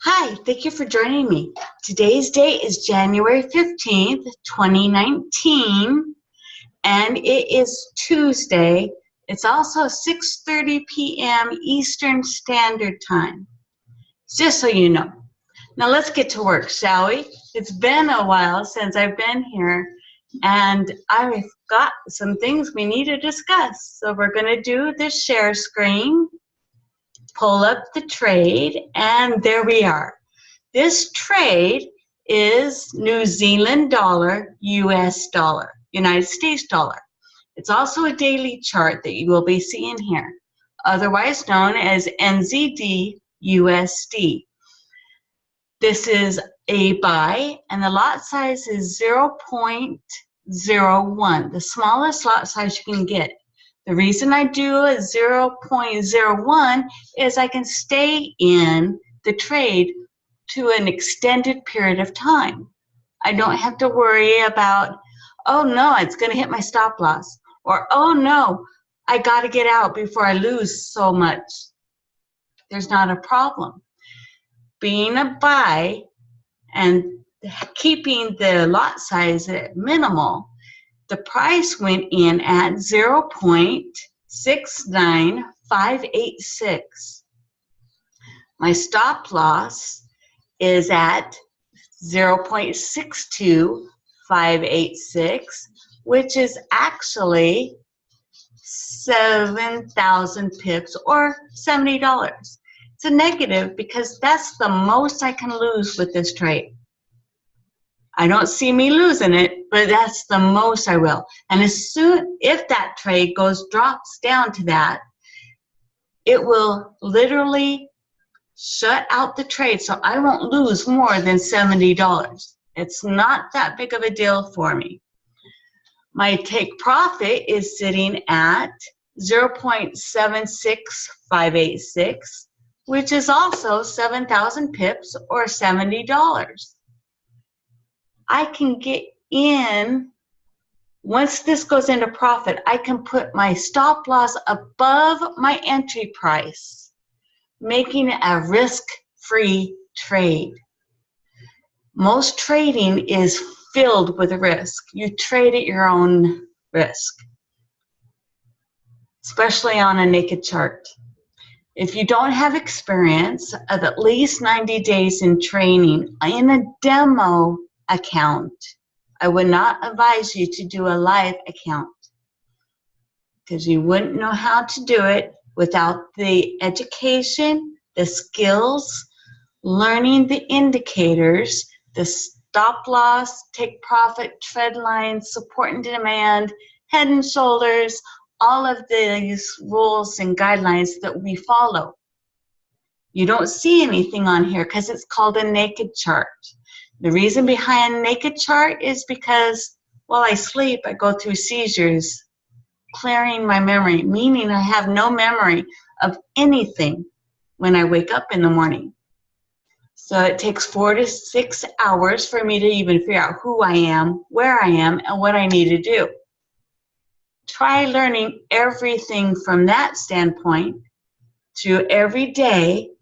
Hi, thank you for joining me. Today's date is January 15th, 2019, and it is Tuesday. It's also 6:30 p.m. Eastern Standard Time, just so you know. Now let's get to work, shall we? It's been a while since I've been here, and I've got some things we need to discuss. So we're going to do the share screen, pull up the trade, and there we are. This trade is New Zealand dollar, US dollar, United States dollar. It's also a daily chart that you will be seeing here, otherwise known as NZDUSD. This is a buy, and the lot size is 0.01, the smallest lot size you can get. The reason I do a 0.01 is I can stay in the trade to an extended period of time. I don't have to worry about, oh no, it's going to hit my stop loss, or oh no, I got to get out before I lose so much. There's not a problem. Being a buy and keeping the lot size at minimal, the price went in at 0.69586. My stop loss is at 0.62586, which is actually 7,000 pips or $70. It's a negative because that's the most I can lose with this trade. I don't see me losing it, but that's the most I will. And if that trade drops down to that, it will literally shut out the trade, so I won't lose more than $70. It's not that big of a deal for me. My take profit is sitting at 0.76586, which is also 7,000 pips or $70. I can get in, once this goes into profit, I can put my stop loss above my entry price, making it a risk-free trade. Most trading is filled with risk. You trade at your own risk, especially on a naked chart. If you don't have experience of at least 90 days in training in a demo account, I would not advise you to do a live account because you wouldn't know how to do it without the education, the skills, learning the indicators, the stop loss, take profit, trend lines, support and demand, head and shoulders, all of these rules and guidelines that we follow. You don't see anything on here because it's called a naked chart. The reason behind a naked chart is because while I sleep, I go through seizures, clearing my memory, meaning I have no memory of anything when I wake up in the morning. So it takes 4 to 6 hours for me to even figure out who I am, where I am, and what I need to do. Try learning everything from that standpoint through every day,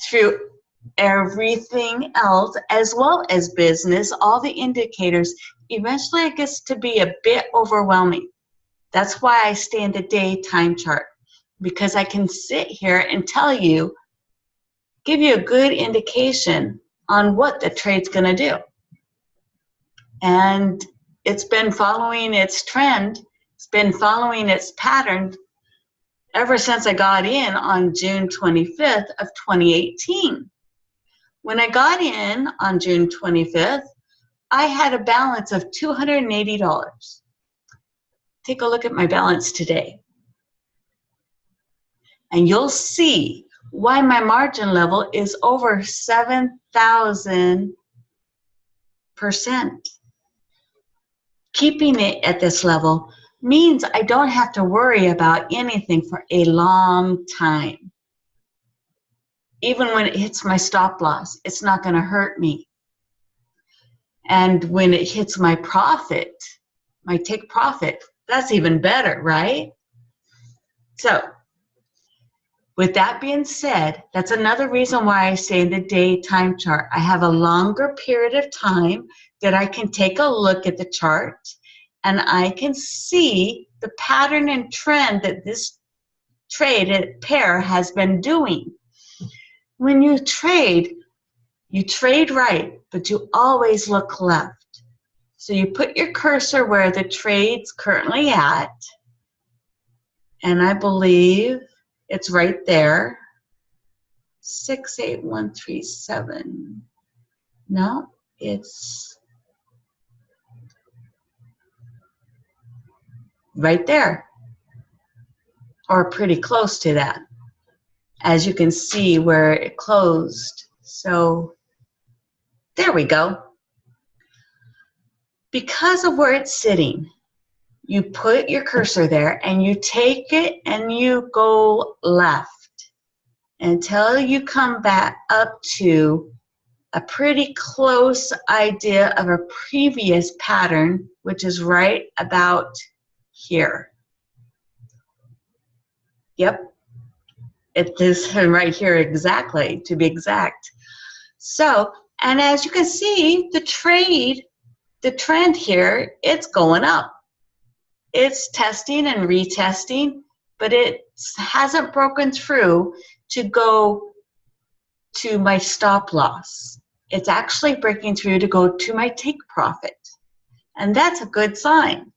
through everything else, as well as business, all the indicators. Eventually it gets to be a bit overwhelming. That's why I stay in the day time chart, because I can sit here and tell you, give you a good indication on what the trade's going to do. And it's been following its trend, it's been following its pattern ever since I got in on June 25th of 2018. When I got in on June 25th, I had a balance of $280. Take a look at my balance today, and you'll see why my margin level is over 7,000%. Keeping it at this level means I don't have to worry about anything for a long time. Even when it hits my stop loss, it's not going to hurt me. And when it hits my profit, my take profit, that's even better, right? So With that being said, that's another reason why I say the day time chart. I have a longer period of time that I can take a look at the chart and I can see the pattern and trend that this trade pair has been doing. When you trade right, but you always look left. So you put your cursor where the trade's currently at, and I believe it's right there. 68137. No, it's right there, or pretty close to that, as you can see where it closed. So there we go. Because of where it's sitting, you put your cursor there and you take it and you go left until you come back up to a pretty close idea of a previous pattern, which is right about here. Yep, it is right here exactly, to be exact. So, and as you can see, the trend here, it's going up. It's testing and retesting, but it hasn't broken through to go to my stop loss. It's actually breaking through to go to my take profit. And that's a good sign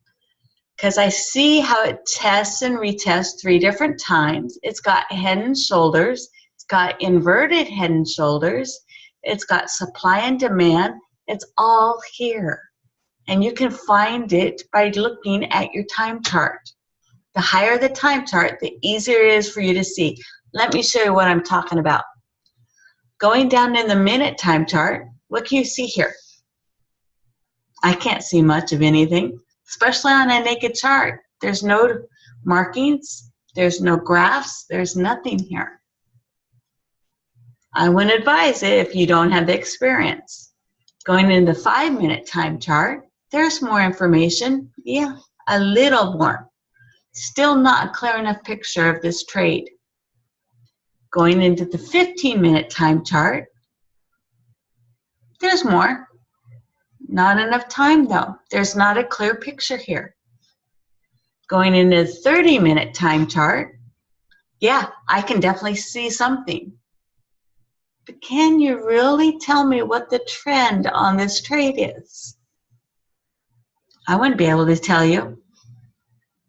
because I see how it tests and retests 3 different times. It's got head and shoulders. It's got inverted head and shoulders. It's got supply and demand. It's all here. And you can find it by looking at your time chart. The higher the time chart, the easier it is for you to see. Let me show you what I'm talking about. Going down in the minute time chart, what can you see here? I can't see much of anything, especially on a naked chart. There's no markings, there's no graphs, there's nothing here. I wouldn't advise it if you don't have the experience. Going in the 5-minute time chart, there's more information. Yeah, a little more. Still not a clear enough picture of this trade. Going into the 15-minute time chart, there's more. Not enough time though. There's not a clear picture here. Going into the 30-minute time chart, yeah, I can definitely see something. But can you really tell me what the trend on this trade is? I wouldn't be able to tell you.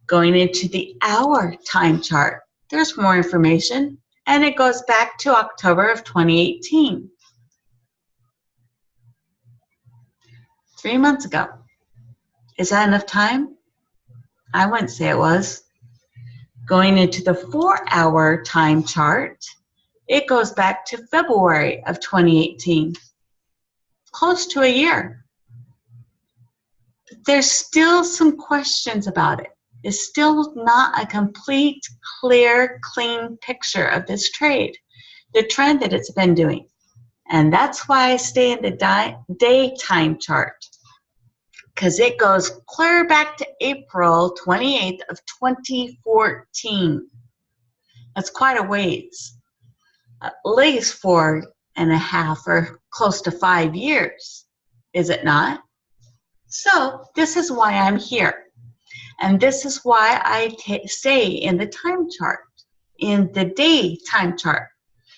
Going into the hour time chart, there's more information, and it goes back to October of 2018. 3 months ago. Is that enough time? I wouldn't say it was. Going into the 4-hour time chart, it goes back to February of 2018. Close to a year. But there's still some questions about it. It's still not a complete, clear, clean picture of this trade, the trend that it's been doing. And that's why I stay in the daytime chart, because it goes clear back to April 28th of 2014. That's quite a ways, at least 4.5 or close to 5 years, is it not? So this is why I'm here. And this is why I stay in the time chart, in the day time chart,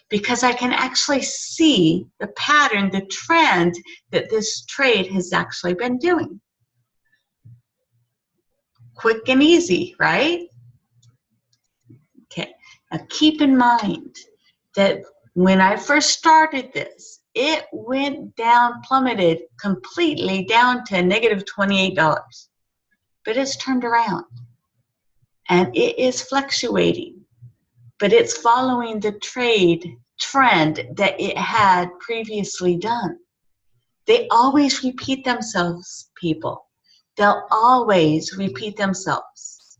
because I can actually see the pattern, the trend that this trade has actually been doing. Quick and easy, right? Okay, now keep in mind that when I first started this, it went down, plummeted completely down to negative $28. But it's turned around and it is fluctuating, but it's following the trend that it had previously done. They always repeat themselves, people. They'll always repeat themselves.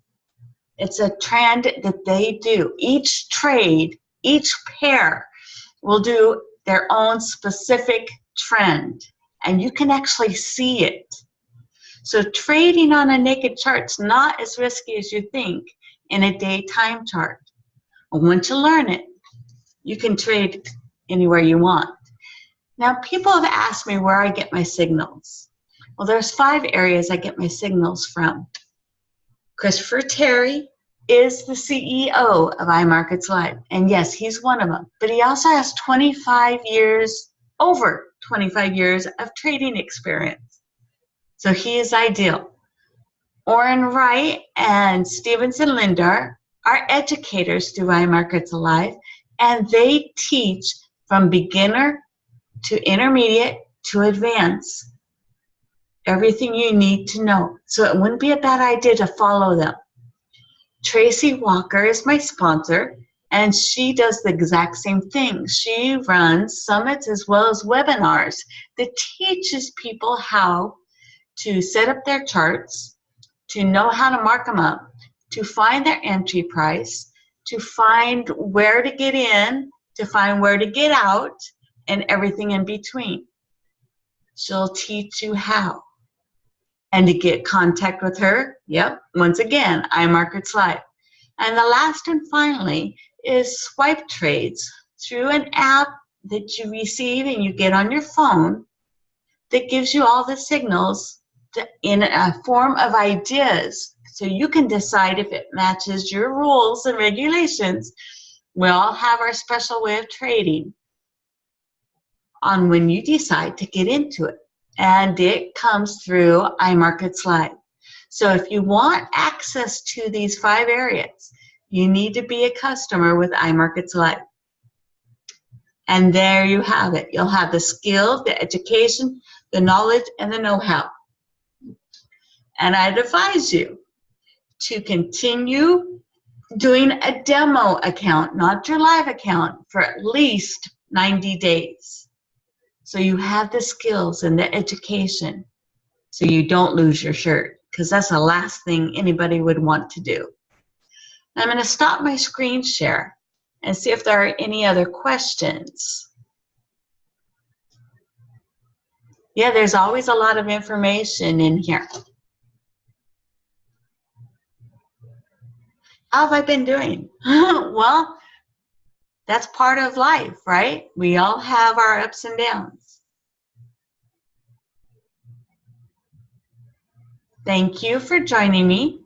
It's a trend that they do. Each trade, each pair will do their own specific trend, and you can actually see it. So trading on a naked chart is not as risky as you think in a daytime chart. And once you learn it, you can trade anywhere you want. Now, people have asked me where I get my signals. Well, there's 5 areas I get my signals from. Christopher Terry is the CEO of iMarkets Live. And yes, he's one of them. But he also has over 25 years of trading experience. So he is ideal. Orrin Wright and Stevenson Lindar are educators through iMarkets Live, and they teach from beginner to intermediate to advanced. Everything you need to know. So it wouldn't be a bad idea to follow them. Tracy Walker is my sponsor, and she does the exact same thing. She runs summits as well as webinars that teaches people how to set up their charts, to know how to mark them up, to find their entry price, to find where to get in, to find where to get out, and everything in between. She'll teach you how. And to get contact with her, yep, once again, iMarkets Live. And the last and finally is swipe trades through an app that you receive and you get on your phone that gives you all the signals in a form of ideas, so you can decide if it matches your rules and regulations. We all have our special way of trading on when you decide to get into it. And it comes through iMarkets Live. So if you want access to these 5 areas, you need to be a customer with iMarkets Live. And there you have it. You'll have the skill, the education, the knowledge, and the know-how. And I'd advise you to continue doing a demo account, not your live account, for at least 90 days. So you have the skills and the education so you don't lose your shirt, because that's the last thing anybody would want to do. I'm going to stop my screen share and see if there are any other questions. Yeah, there's always a lot of information in here. How have I been doing? Well, that's part of life, right? We all have our ups and downs. Thank you for joining me.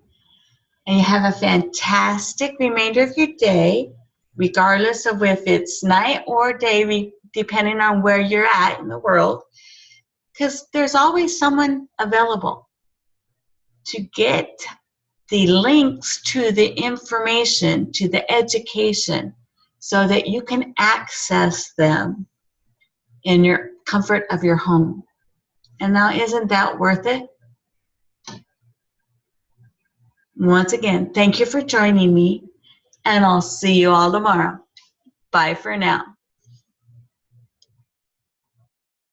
And you have a fantastic remainder of your day, regardless of if it's night or day, depending on where you're at in the world, because there's always someone available to get the links to the information, to the education, so that you can access them in your comfort of your home. And now, isn't that worth it? Once again, thank you for joining me, and I'll see you all tomorrow. Bye for now.